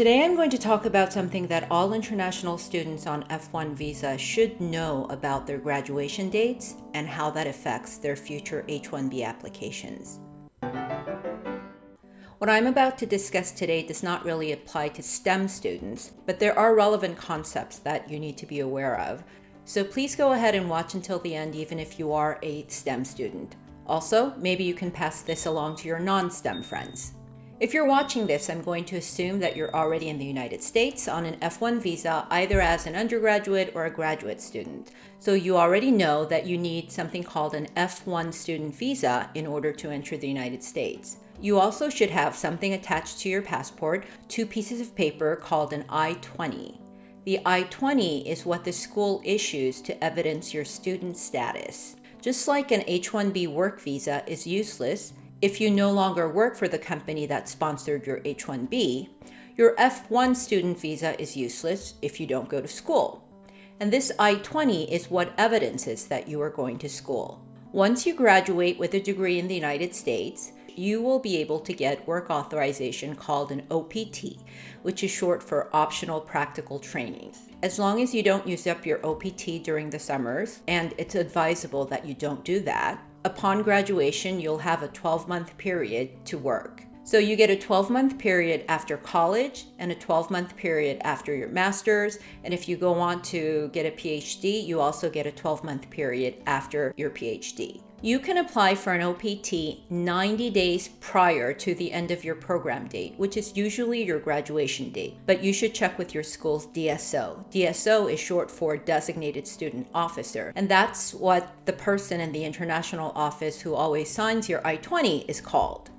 Today I'm going to talk about something that all international students on F-1 visa should know about their graduation dates and how that affects their future H-1B applications. What I'm about to discuss today does not really apply to STEM students, but there are relevant concepts that you need to be aware of. So please go ahead and watch until the end even if you are a STEM student. Also, maybe you can pass this along to your non-STEM friends. If you're watching this, I'm going to assume that you're already in the United States on an F-1 visa, either as an undergraduate or a graduate student. So you already know that you need something called an F-1 student visa in order to enter the United States. You also should have something attached to your passport, two pieces of paper called an I-20. The I-20 is what the school issues to evidence your student status. Just like an H-1B work visa is useless if you no longer work for the company that sponsored your H-1B, your F-1 student visa is useless if you don't go to school. And this I-20 is what evidences that you are going to school. Once you graduate with a degree in the United States, you will be able to get work authorization called an OPT, which is short for Optional Practical Training. As long as you don't use up your OPT during the summers, and it's advisable that you don't do that, upon graduation, you'll have a 12-month period to work. So you get a 12-month period after college and a 12-month period after your master's. And if you go on to get a PhD, you also get a 12-month period after your PhD. You can apply for an OPT 90 days prior to the end of your program date, which is usually your graduation date. But you should check with your school's DSO. DSO is short for Designated Student Officer. And that's what the person in the international office who always signs your I-20 is called.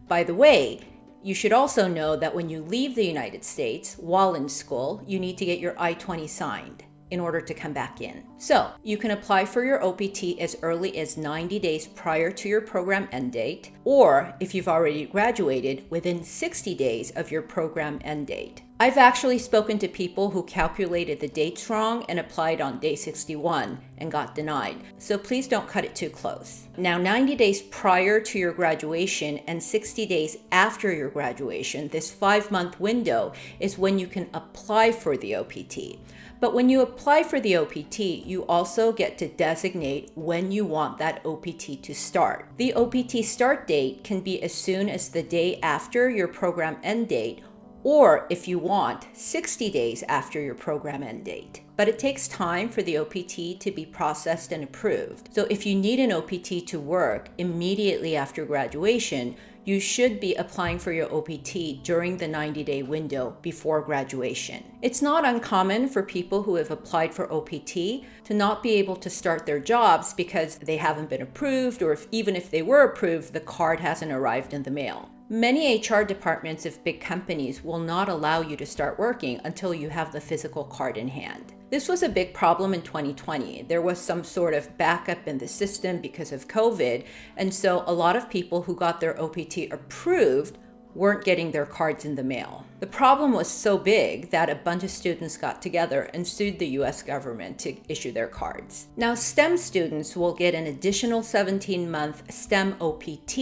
By the way, you should also know that when you leave the United States while in school, you need to get your I-20 signed in order to come back in. So you can apply for your OPT as early as 90 days prior to your program end date, or if you've already graduated, within 60 days of your program end date. I've actually spoken to people who calculated the dates wrong and applied on day 61 and got denied. So please don't cut it too close. Now, 90 days prior to your graduation and 60 days after your graduation, this 5-month window is when you can apply for the OPT. But when you apply for the OPT, you also get to designate when you want that OPT to start. The OPT start date can be as soon as the day after your program end date, or if you want, 60 days after your program end date. But it takes time for the OPT to be processed and approved. So if you need an OPT to work immediately after graduation, you should be applying for your OPT during the 90-day window before graduation. It's not uncommon for people who have applied for OPT to not be able to start their jobs because they haven't been approved, or even if they were approved, the card hasn't arrived in the mail. Many HR departments of big companies will not allow you to start working until you have the physical card in hand. This was a big problem in 2020. There was some sort of backup in the system because of COVID, and so a lot of people who got their OPT approved weren't getting their cards in the mail. The problem was so big that a bunch of students got together and sued the US government to issue their cards. Now, STEM students will get an additional 17-month STEM OPT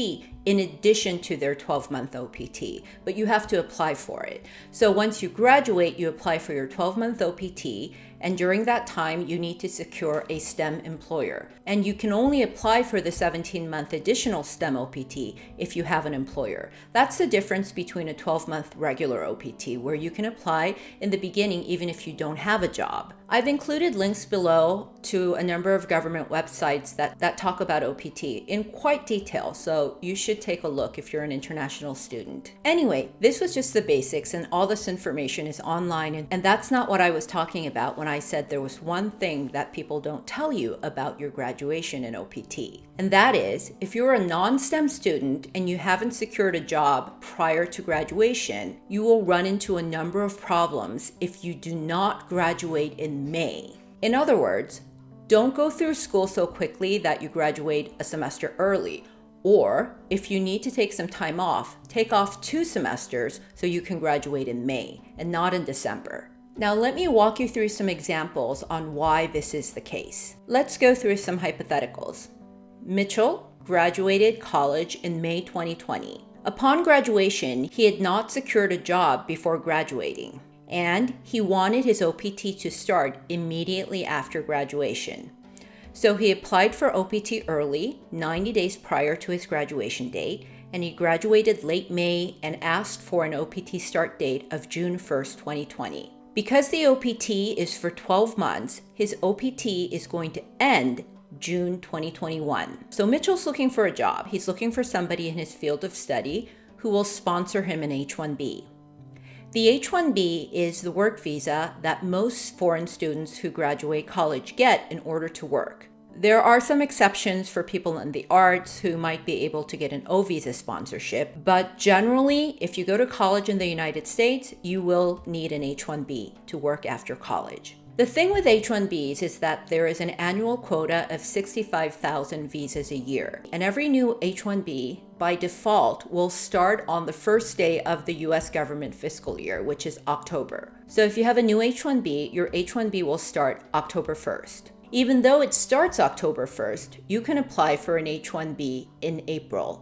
in addition to their 12-month OPT, but you have to apply for it. So once you graduate, you apply for your 12-month OPT, and during that time, you need to secure a STEM employer. And you can only apply for the 17-month additional STEM OPT if you have an employer. That's the difference between a 12-month regular OPT, where you can apply in the beginning even if you don't have a job. I've included links below to a number of government websites that talk about OPT in quite detail, so you should take a look if you're an international student. Anyway, this was just the basics, and all this information is online, and that's not what I was talking about when I said there was one thing that people don't tell you about your graduation in OPT. And that is, if you're a non-STEM student and you haven't secured a job prior to graduation, you will run into a number of problems if you do not graduate in May. In other words, don't go through school so quickly that you graduate a semester early. Or if you need to take some time off, take off 2 semesters so you can graduate in May and not in December. Now let me walk you through some examples on why this is the case. Let's go through some hypotheticals. Mitchell graduated college in May 2020. Upon graduation, he had not secured a job before graduating, and he wanted his OPT to start immediately after graduation. So he applied for OPT early, 90 days prior to his graduation date, and he graduated late May and asked for an OPT start date of June 1st, 2020. Because the OPT is for 12 months, his OPT is going to end June 2021. So Mitchell's looking for a job. He's looking for somebody in his field of study who will sponsor him an H-1B. The H-1B is the work visa that most foreign students who graduate college get in order to work. There are some exceptions for people in the arts who might be able to get an O visa sponsorship, but generally, if you go to college in the United States, you will need an H-1B to work after college. The thing with H-1Bs is that there is an annual quota of 65,000 visas a year, and every new H-1B by default will start on the first day of the US government fiscal year, which is October. So if you have a new H-1B, your H-1B will start October 1st. Even though it starts October 1st, you can apply for an H-1B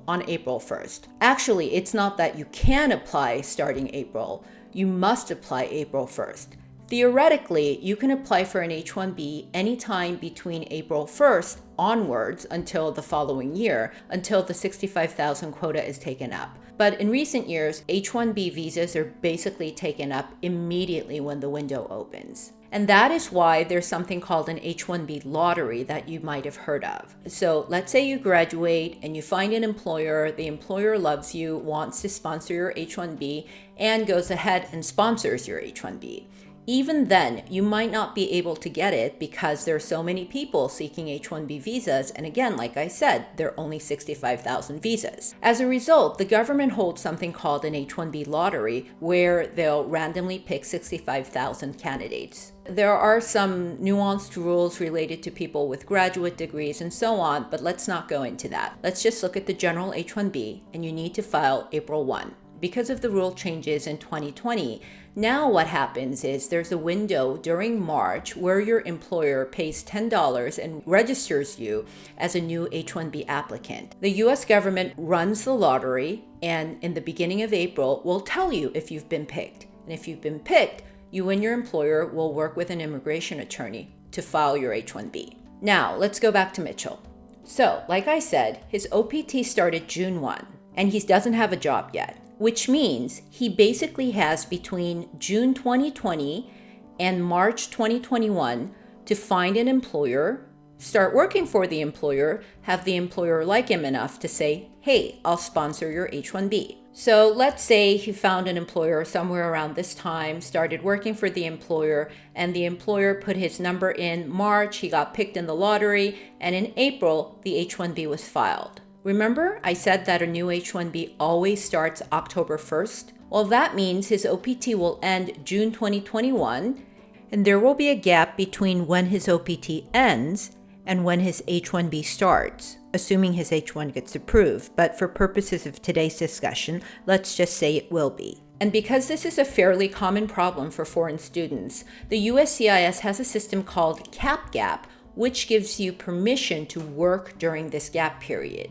on April 1st. Actually, it's not that you can apply starting April, you must apply April 1st. Theoretically, you can apply for an H-1B anytime between April 1st onwards until the following year, until the 65,000 quota is taken up. But in recent years, H-1B visas are basically taken up immediately when the window opens. And that is why there's something called an H-1B lottery that you might have heard of. So let's say you graduate and you find an employer, the employer loves you, wants to sponsor your H-1B, and goes ahead and sponsors your H-1B. Even then, you might not be able to get it because there are so many people seeking H-1B visas, and again, like I said, there are only 65,000 visas. As a result, the government holds something called an H-1B lottery where they'll randomly pick 65,000 candidates. There are some nuanced rules related to people with graduate degrees and so on, but let's not go into that. Let's just look at the general H-1B, and you need to file April 1. Because of the rule changes in 2020, now what happens is there's a window during March where your employer pays $10 and registers you as a new H-1B applicant. The US government runs the lottery, and in the beginning of April will tell you if you've been picked. And if you've been picked, you and your employer will work with an immigration attorney to file your H-1B. Now, let's go back to Mitchell. So, like I said, his OPT started June 1, and he doesn't have a job yet, which means he basically has between June 2020 and March 2021 to find an employer, start working for the employer, have the employer like him enough to say, hey, I'll sponsor your H-1B. So let's say he found an employer somewhere around this time, started working for the employer, and the employer put his number in March, he got picked in the lottery, and in April, the H-1B was filed. Remember, I said that a new H-1B always starts October 1st? Well, that means his OPT will end June 2021, and there will be a gap between when his OPT ends and when his H-1B starts, assuming his H-1 gets approved. But for purposes of today's discussion, let's just say it will be. And because this is a fairly common problem for foreign students, the USCIS has a system called Cap Gap, which gives you permission to work during this gap period.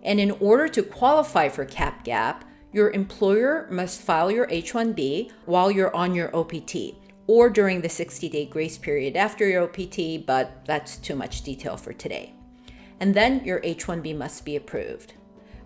And in order to qualify for Cap Gap, your employer must file your H-1B while you're on your OPT, or during the 60-day grace period after your OPT, but that's too much detail for today. And then your H-1B must be approved.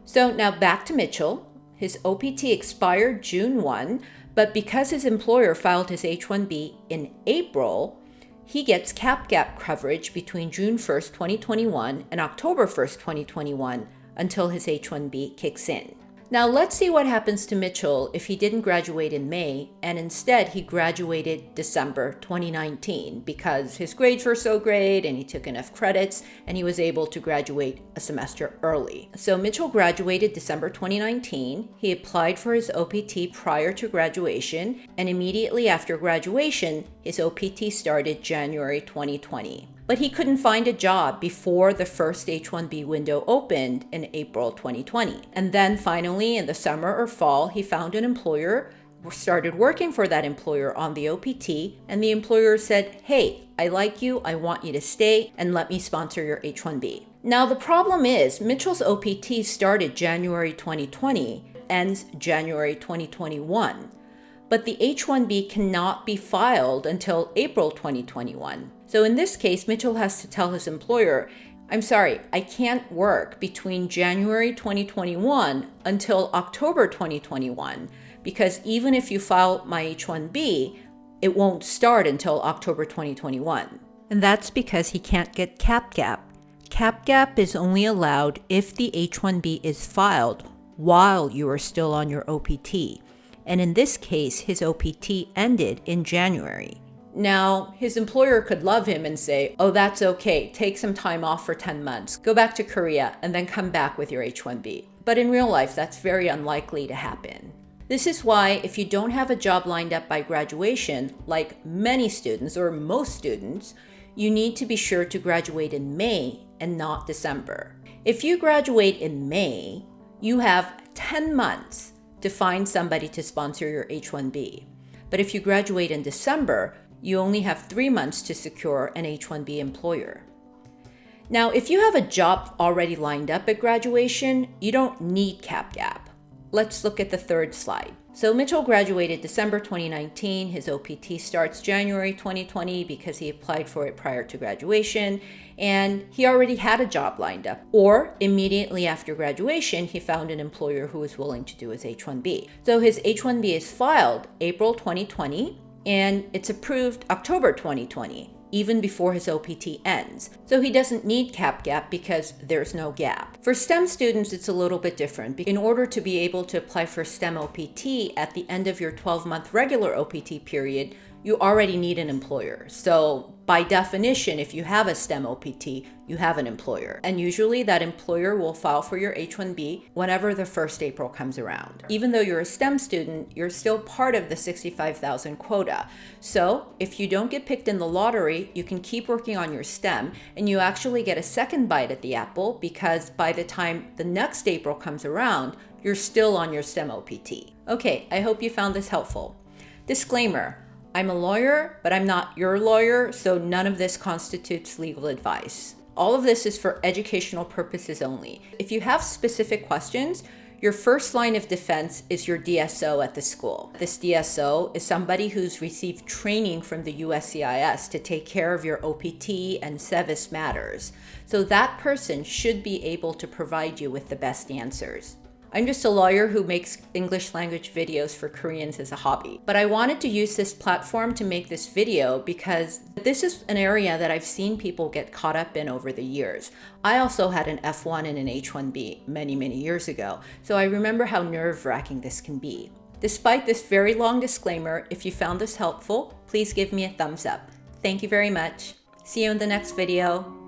So now back to Mitchell. His OPT expired June 1, but because his employer filed his H-1B in April, he gets Cap Gap coverage between June 1st, 2021 and October 1st, 2021, until his H-1B kicks in. Now let's see what happens to Mitchell if he didn't graduate in May and instead he graduated December 2019 because his grades were so great and he took enough credits and he was able to graduate a semester early. So Mitchell graduated December 2019. He applied for his OPT prior to graduation, and immediately after graduation, his OPT started January 2020. But he couldn't find a job before the first H-1B window opened in April 2020. And then finally, in the summer or fall, he found an employer, started working for that employer on the OPT, and the employer said, hey, I like you, I want you to stay, and let me sponsor your H-1B. Now, the problem is, Mitchell's OPT started January 2020, ends January 2021. But the H-1B cannot be filed until April 2021. So in this case, Mitchell has to tell his employer, I'm sorry, I can't work between January 2021 until October 2021, because even if you file my H-1B, it won't start until October 2021. And that's because he can't get CAP-GAAP. CAP-GAAP is only allowed if the H-1B is filed while you are still on your OPT. And in this case, his OPT ended in January. Now, his employer could love him and say, oh, that's okay, take some time off for 10 months, go back to Korea, and then come back with your H-1B. But in real life, that's very unlikely to happen. This is why if you don't have a job lined up by graduation, like many students or most students, you need to be sure to graduate in May and not December. If you graduate in May, you have 10 months to find somebody to sponsor your H-1B. But if you graduate in December, you only have 3 months to secure an H-1B employer. Now, if you have a job already lined up at graduation, you don't need CAP-GAAP. Let's look at the third slide. So Mitchell graduated December 2019. His OPT starts January 2020 because he applied for it prior to graduation, and he already had a job lined up. Or immediately after graduation, he found an employer who was willing to do his H-1B. So his H-1B is filed April 2020, and it's approved October 2020, even before his OPT ends. So he doesn't need CAP-GAAP because there's no gap. For STEM students, it's a little bit different. In order to be able to apply for STEM OPT at the end of your 12-month regular OPT period, you already need an employer. So by definition, if you have a STEM OPT, you have an employer. And usually that employer will file for your H-1B whenever the 1st April comes around. Even though you're a STEM student, you're still part of the 65,000 quota. So if you don't get picked in the lottery, you can keep working on your STEM, and you actually get a second bite at the apple because by the time the next April comes around, you're still on your STEM OPT. Okay, I hope you found this helpful. Disclaimer. I'm a lawyer, but I'm not your lawyer, so none of this constitutes legal advice. All of this is for educational purposes only. If you have specific questions, your first line of defense is your DSO at the school. This DSO is somebody who's received training from the USCIS to take care of your OPT and SEVIS matters. So that person should be able to provide you with the best answers. I'm just a lawyer who makes English language videos for Koreans as a hobby. But I wanted to use this platform to make this video because this is an area that I've seen people get caught up in over the years. I also had an F-1 and an H-1B many, many years ago, so I remember how nerve-wracking this can be. Despite this very long disclaimer, if you found this helpful, please give me a thumbs up. Thank you very much. See you in the next video.